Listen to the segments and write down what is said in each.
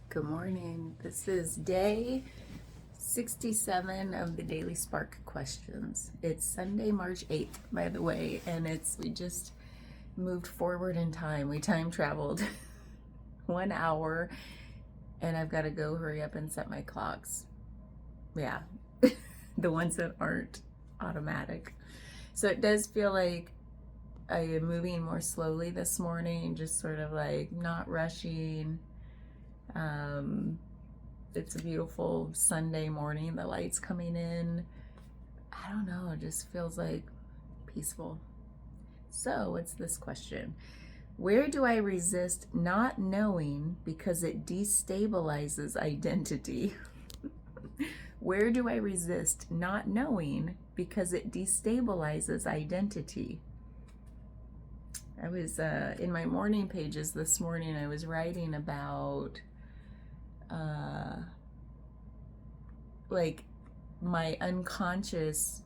Good morning. This is day 67 of the Daily Spark questions. It's Sunday, March 8th, by the way, and we just moved forward in time. We time traveled 1 hour, and I've got to go hurry up and set my clocks. Yeah, the ones that aren't automatic. So it does feel like I am moving more slowly this morning, just sort of like not rushing. It's a beautiful Sunday morning. The light's coming in. I don't know, it just feels like peaceful. So, what's this question? Where do I resist not knowing because it destabilizes identity? Where do I resist not knowing because it destabilizes identity? I was in my morning pages this morning, I was writing about like my unconscious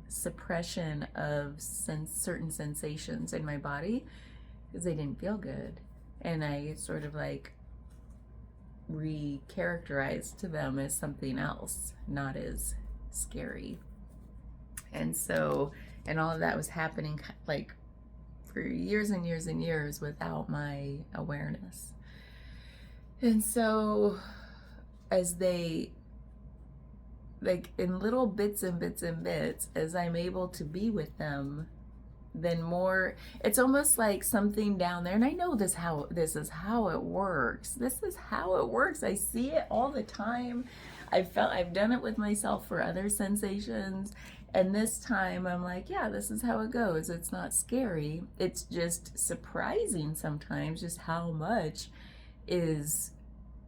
suppression of certain sensations in my body because they didn't feel good, and I sort of like recharacterized to them as something else, not as scary. And so, and all of that was happening like for years and years and years without my awareness. And so, as they, like in little bits and bits and bits, as I'm able to be with them, then more, it's almost like something down there. And I know this is how it works. This is how it works. I see it all the time. I've done it with myself for other sensations. And this time I'm like, yeah, this is how it goes. It's not scary. It's just surprising sometimes just how much is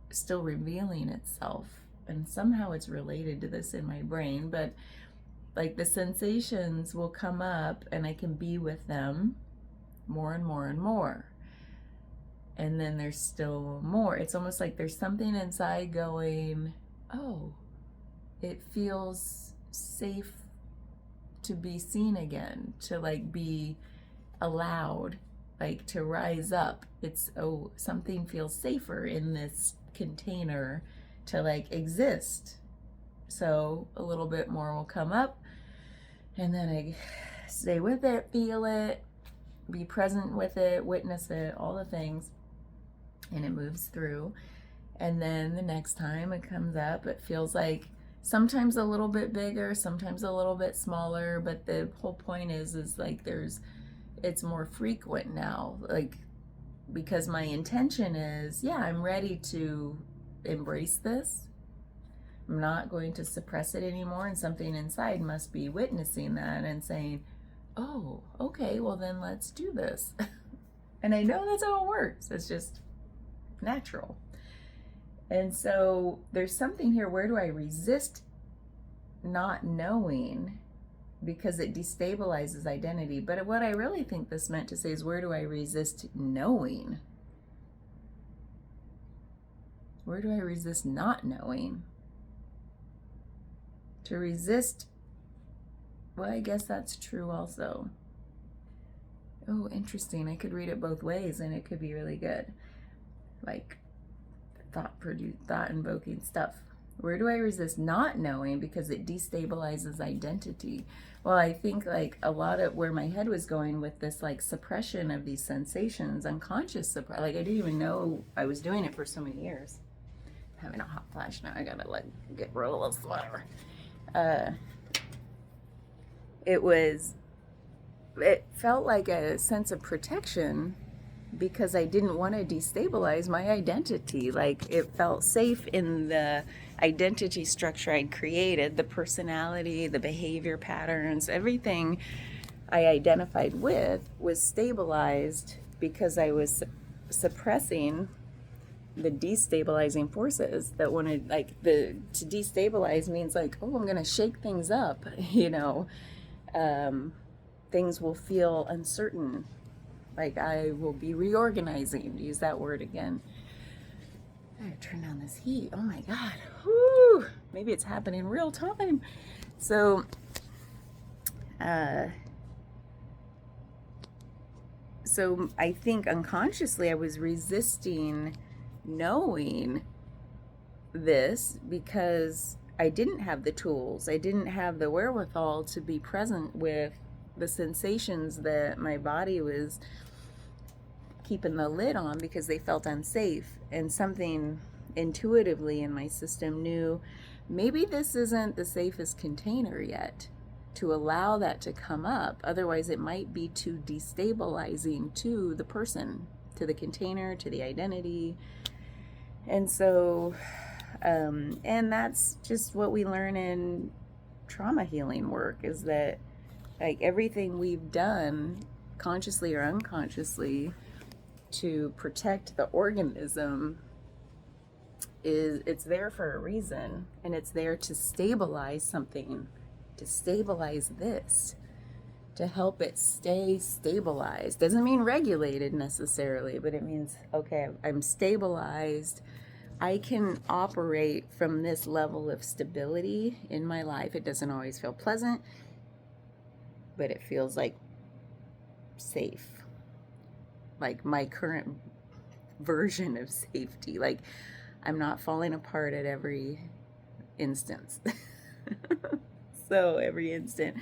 still revealing itself. And somehow it's related to this in my brain, but like the sensations will come up and I can be with them more and more and more. And then there's still more. It's almost like there's something inside going, oh, it feels safe to be seen again, to like be allowed, like to rise up. It's, oh, something feels safer in this container to like exist. So a little bit more will come up, and then I stay with it, feel it, be present with it, witness it, all the things, and it moves through. And then the next time it comes up, it feels like sometimes a little bit bigger, sometimes a little bit smaller, but the whole point is like it's more frequent now, like because my intention is, yeah, I'm ready to embrace this. I'm not going to suppress it anymore, and something inside must be witnessing that and saying, oh, okay, well then let's do this. And I know that's how it works. It's just natural. And so there's something here. Where do I resist not knowing because it destabilizes identity? But what I really think this meant to say is, where do I resist knowing? Where do I resist not knowing? To resist, well, I guess that's true also. Oh, interesting. I could read it both ways and it could be really good. Like thought-invoking stuff. Where do I resist not knowing because it destabilizes identity? Well, I think like a lot of where my head was going with this like suppression of these sensations, unconscious suppression, like I didn't even know I was doing it for so many years. I'm having a hot flash now. I gotta get roll of whatever. It felt like a sense of protection because I didn't want to destabilize my identity. Like it felt safe in the identity structure I'd created, the personality, the behavior patterns, everything I identified with was stabilized because I was suppressing the destabilizing forces that wanted, like, to destabilize means like, oh, I'm gonna shake things up, things will feel uncertain, like I will be reorganizing, use that word again. I gotta turn down this heat. Oh my god. Whew. Maybe it's happening real time. So I think unconsciously I was resisting knowing this because I didn't have the tools. I didn't have the wherewithal to be present with the sensations that my body was keeping the lid on because they felt unsafe. And something intuitively in my system knew maybe this isn't the safest container yet to allow that to come up. Otherwise, it might be too destabilizing to the person, to the container, to the identity. And so, and that's just what we learn in trauma healing work, is that like everything we've done consciously or unconsciously to protect the organism it's there for a reason, and it's there to stabilize something, to stabilize this, to help it stay stabilized. Doesn't mean regulated necessarily, but it means, okay, I'm stabilized. I can operate from this level of stability in my life. It doesn't always feel pleasant, but it feels like safe. Like my current version of safety. Like I'm not falling apart at every instance. So every instant.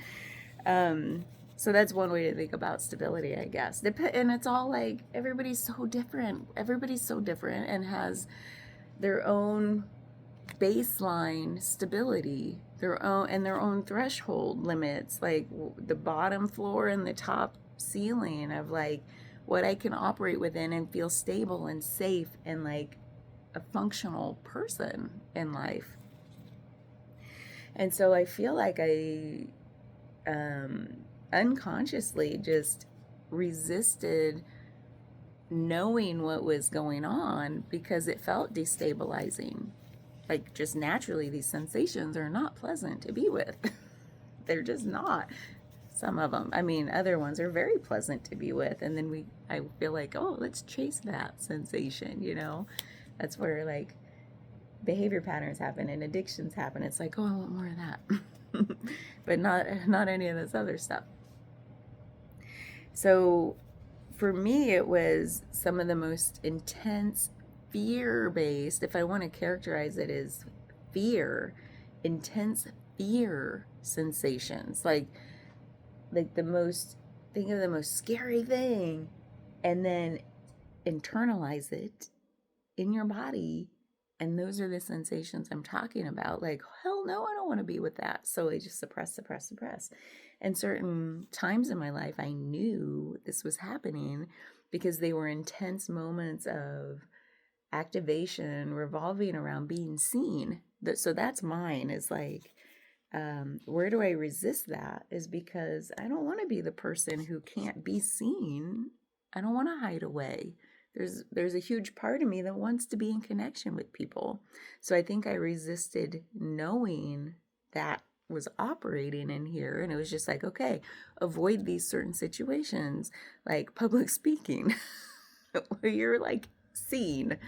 So that's one way to think about stability, I guess. And it's all like everybody's so different. Everybody's so different and has their own baseline stability, their own threshold limits, like the bottom floor and the top ceiling of like what I can operate within and feel stable and safe and like a functional person in life. And so I feel like I unconsciously just resisted knowing what was going on because it felt destabilizing. Like just naturally, these sensations are not pleasant to be with. They're just not. Some of them. I mean, other ones are very pleasant to be with. And then I feel like, oh, let's chase that sensation, you know? That's where like behavior patterns happen and addictions happen. It's like, oh, I want more of that. But not any of this other stuff. So for me, it was some of the most intense fear-based, if I want to characterize it as fear, intense fear sensations. Like the most, think of the most scary thing and then internalize it in your body. And those are the sensations I'm talking about. Like, hell no, I don't want to be with that. So I just suppress. And certain times in my life, I knew this was happening because they were intense moments of activation revolving around being seen. So that's mine, is like, where do I resist that? Is because I don't want to be the person who can't be seen. I don't want to hide away. There's a huge part of me that wants to be in connection with people. So I think I resisted knowing that was operating in here. And it was just like, okay, avoid these certain situations, like public speaking, where you're like seen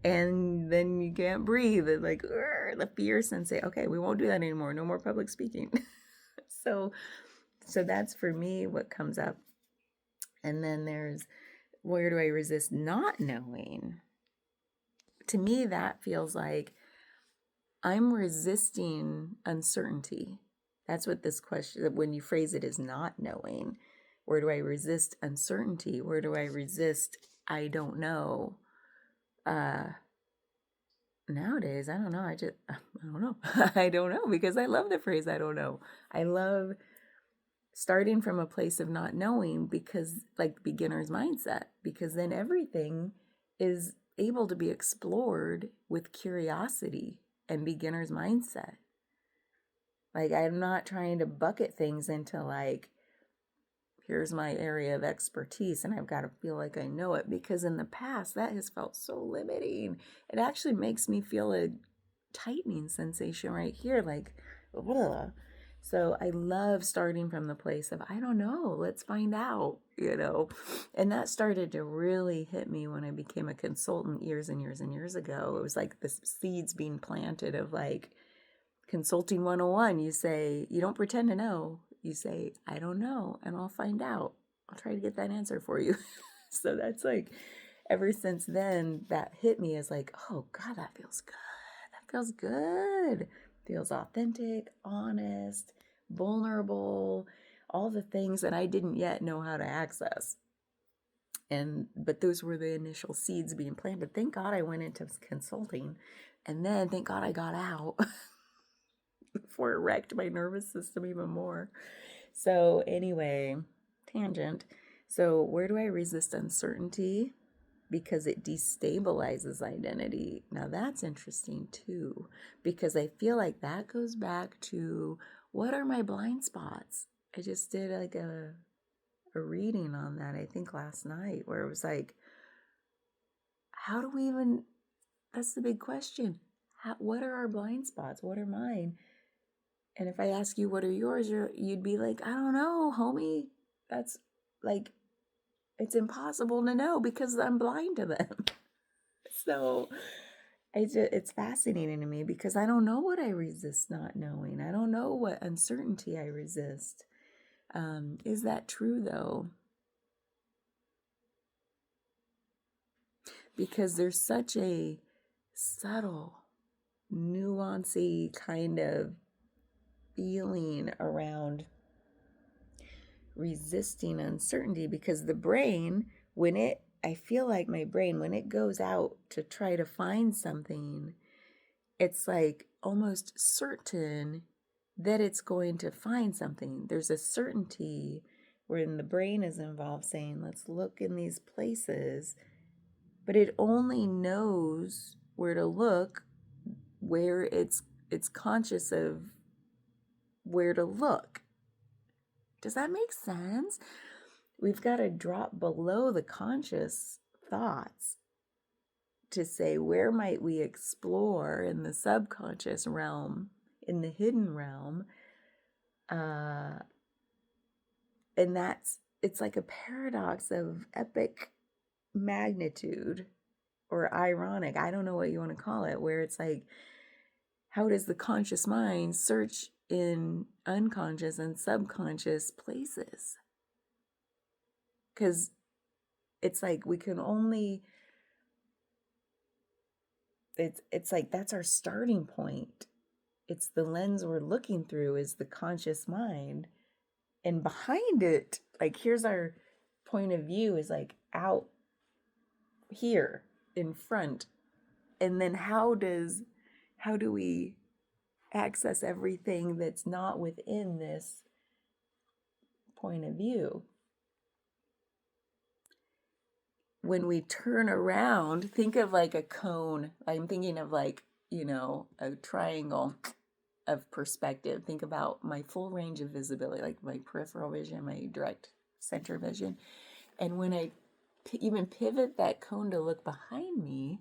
and then you can't breathe and like the fear sense say, okay, we won't do that anymore. No more public speaking. So that's for me what comes up. And then there's, where do I resist not knowing? To me, that feels like I'm resisting uncertainty. That's what this question, when you phrase it as not knowing, where do I resist uncertainty? Where do I resist I don't know? Nowadays, I don't know. I don't know. I don't know, because I love the phrase I don't know. I love starting from a place of not knowing, because like beginner's mindset, because then everything is able to be explored with curiosity and beginner's mindset. Like I'm not trying to bucket things into like, here's my area of expertise and I've got to feel like I know it, because in the past that has felt so limiting. It actually makes me feel a tightening sensation right here, like, ugh. So I love starting from the place of, I don't know, let's find out, you know. And that started to really hit me when I became a consultant years and years and years ago. It was like the seeds being planted of like consulting 101. You say, you don't pretend to know. You say, I don't know, and I'll find out. I'll try to get that answer for you. So that's like, ever since then, that hit me as like, oh God, that feels good. That feels good. Feels authentic, honest, vulnerable, all the things that I didn't yet know how to access. But those were the initial seeds being planted. Thank God I went into consulting, and then thank God I got out before it wrecked my nervous system even more. So anyway, tangent. So where do I resist uncertainty? Because it destabilizes identity. Now that's interesting too, because I feel like that goes back to what are my blind spots? I just did like a reading on that, I think last night, where it was like, how do we even, that's the big question. What are our blind spots? What are mine? And if I ask you, what are yours? You'd be like, I don't know, homie. That's like, it's impossible to know because I'm blind to them. So it's fascinating to me because I don't know what I resist not knowing. I don't know what uncertainty I resist. Is that true though? Because there's such a subtle, nuancy kind of feeling around resisting uncertainty, because the brain, I feel like my brain, when it goes out to try to find something, it's like almost certain that it's going to find something. There's a certainty when the brain is involved saying, let's look in these places, but it only knows where to look where it's conscious of where to look. Does that make sense? We've got to drop below the conscious thoughts to say, where might we explore in the subconscious realm, in the hidden realm? And it's like a paradox of epic magnitude, or ironic, I don't know what you want to call it, where it's like, how does the conscious mind search in unconscious and subconscious places? Because it's like we can only, it's like that's our starting point. It's the lens we're looking through is the conscious mind. And behind it, like here's our point of view is like out here in front. And then how do we access everything that's not within this point of view? When we turn around, think of like a cone. I'm thinking of like, a triangle of perspective. Think about my full range of visibility, like my peripheral vision, my direct center vision. And when I even pivot that cone to look behind me,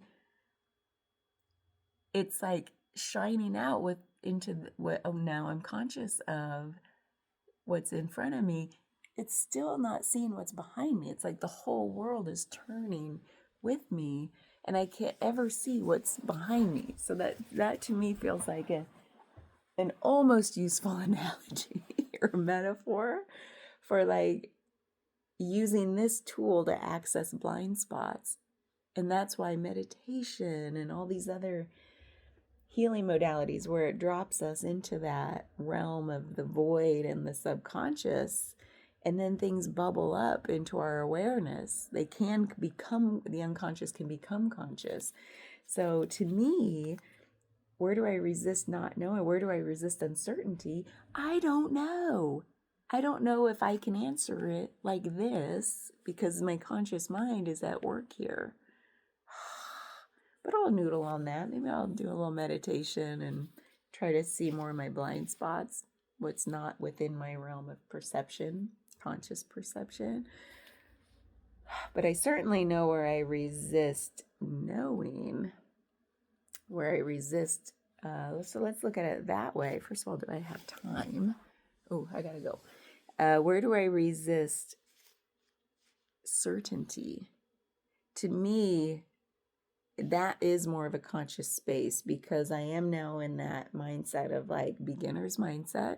it's like shining out now I'm conscious of what's in front of me. It's still not seeing what's behind me. It's like the whole world is turning with me and I can't ever see what's behind me. So that to me feels like an almost useful analogy or metaphor for like using this tool to access blind spots. And that's why meditation and all these other healing modalities, where it drops us into that realm of the void and the subconscious, and then things bubble up into our awareness. The unconscious can become conscious. So to me, where do I resist not knowing? Where do I resist uncertainty? I don't know. I don't know if I can answer it like this because my conscious mind is at work here. But I'll noodle on that. Maybe I'll do a little meditation and try to see more of my blind spots, what's not within my realm of perception, conscious perception. But I certainly know where I resist knowing, where I resist. So let's look at it that way. First of all, do I have time? Oh, I gotta go. Where do I resist certainty? To me, that is more of a conscious space because I am now in that mindset of like beginner's mindset.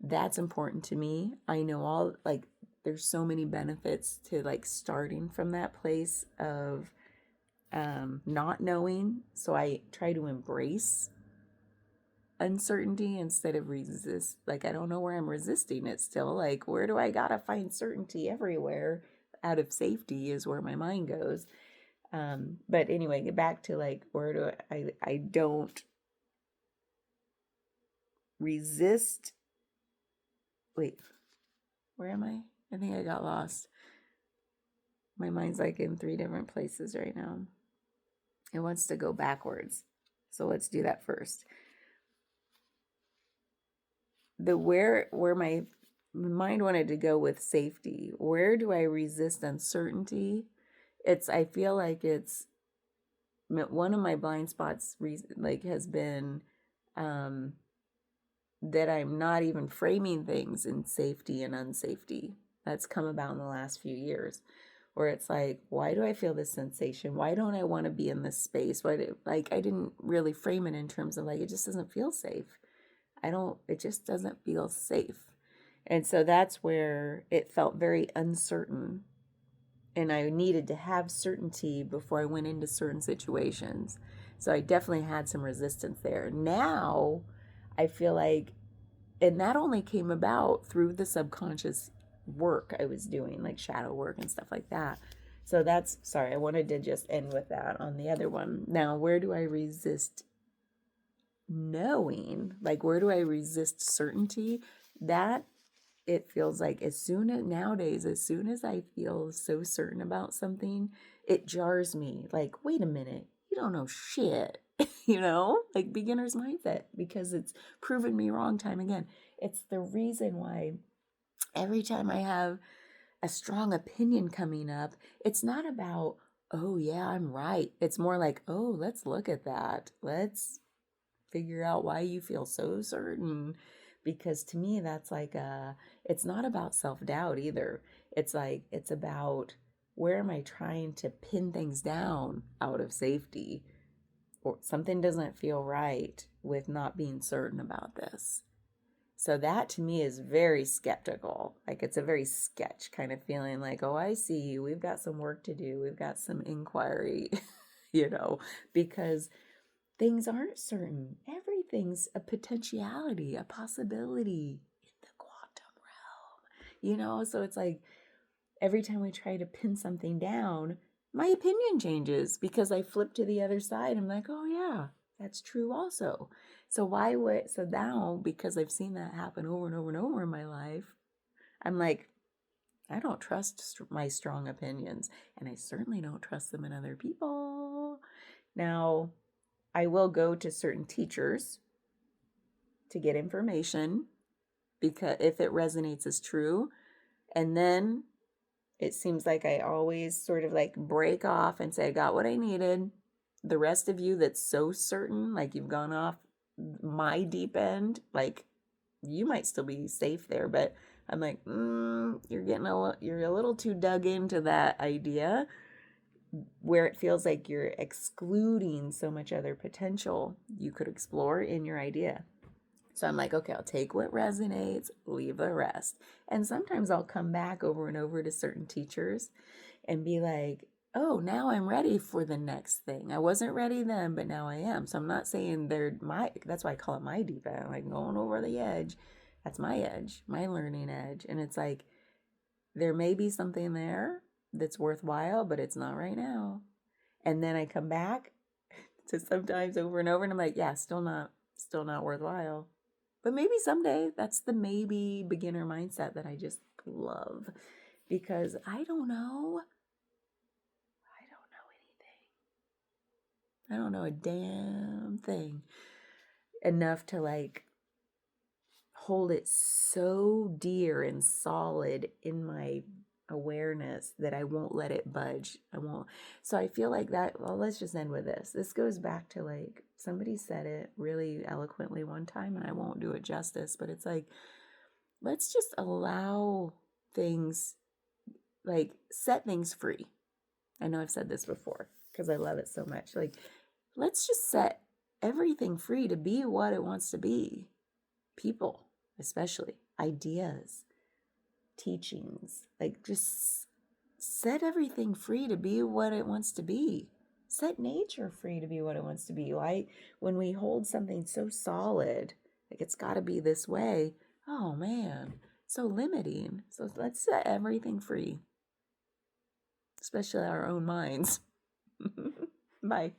That's important to me. I know all like there's so many benefits to like starting from that place of not knowing. So I try to embrace uncertainty instead of resist. Like, I don't know where I'm resisting it still. Like, where do I gotta find certainty everywhere? Out of safety is where my mind goes. But anyway, get back to like, where do I don't resist. Wait, where am I? I think I got lost. My mind's like in 3 different places right now. It wants to go backwards. So let's do that first. The where my mind wanted to go with safety. Where do I resist uncertainty? I feel like it's one of my blind spots like has been that I'm not even framing things in safety and unsafety. That's come about in the last few years, where it's like, why do I feel this sensation? Why don't I want to be in this space? I didn't really frame it in terms of like, it just doesn't feel safe. It just doesn't feel safe. And so that's where it felt very uncertain. And I needed to have certainty before I went into certain situations. So I definitely had some resistance there. Now I feel like, and that only came about through the subconscious work I was doing, like shadow work and stuff like that. So sorry, I wanted to just end with that on the other one. Now, where do I resist knowing? Like, where do I resist certainty? That it feels like nowadays, as soon as I feel so certain about something, it jars me. Like, wait a minute, you don't know shit. Like beginner's mindset, because it's proven me wrong time again. It's the reason why every time I have a strong opinion coming up, it's not about, oh yeah, I'm right. It's more like, oh, let's look at that. Let's figure out why you feel so certain. Because to me, that's like it's not about self-doubt either. It's like, it's about, where am I trying to pin things down out of safety? Or something doesn't feel right with not being certain about this. So that to me is very skeptical. Like, it's a very sketch kind of feeling, like, oh, I see you. We've got some work to do. We've got some inquiry, because things aren't certain. Everything's a potentiality, a possibility in the quantum realm, So it's like, every time we try to pin something down, my opinion changes because I flip to the other side. I'm like, oh yeah, that's true also. So now, because I've seen that happen over and over and over in my life, I'm like, I don't trust my strong opinions, and I certainly don't trust them in other people. Now, I will go to certain teachers to get information, because if it resonates as true, and then it seems like I always sort of like break off and say, I got what I needed. The rest of you that's so certain, like you've gone off my deep end, like you might still be safe there, but I'm like, you're a little too dug into that idea, where it feels like you're excluding so much other potential you could explore in your idea. So I'm like, okay, I'll take what resonates, leave the rest. And sometimes I'll come back over and over to certain teachers and be like, oh, now I'm ready for the next thing. I wasn't ready then, but now I am. So I'm not saying that's why I call it my deep end, like going over the edge. That's my edge, my learning edge. And it's like, there may be something there that's worthwhile, but it's not right now. And then I come back to sometimes over and over, and I'm like, yeah, still not worthwhile. But maybe someday. That's the maybe beginner mindset that I just love, because I don't know. I don't know a damn thing enough to like hold it so dear and solid in my awareness that I won't let it budge. I won't. So I feel like that, well, let's just end with this. This goes back to, like, somebody said it really eloquently one time, and I won't do it justice, but it's like, let's just allow things, like, set things free. I know I've said this before because I love it so much. Like, let's just set everything free to be what it wants to be. People, especially, ideas. teachings. Like, just set everything free to be what it wants to be. Set nature free to be what it wants to be. Like, when we hold something so solid, like it's got to be this way, oh man, so limiting. So let's set everything free, especially our own minds. Bye.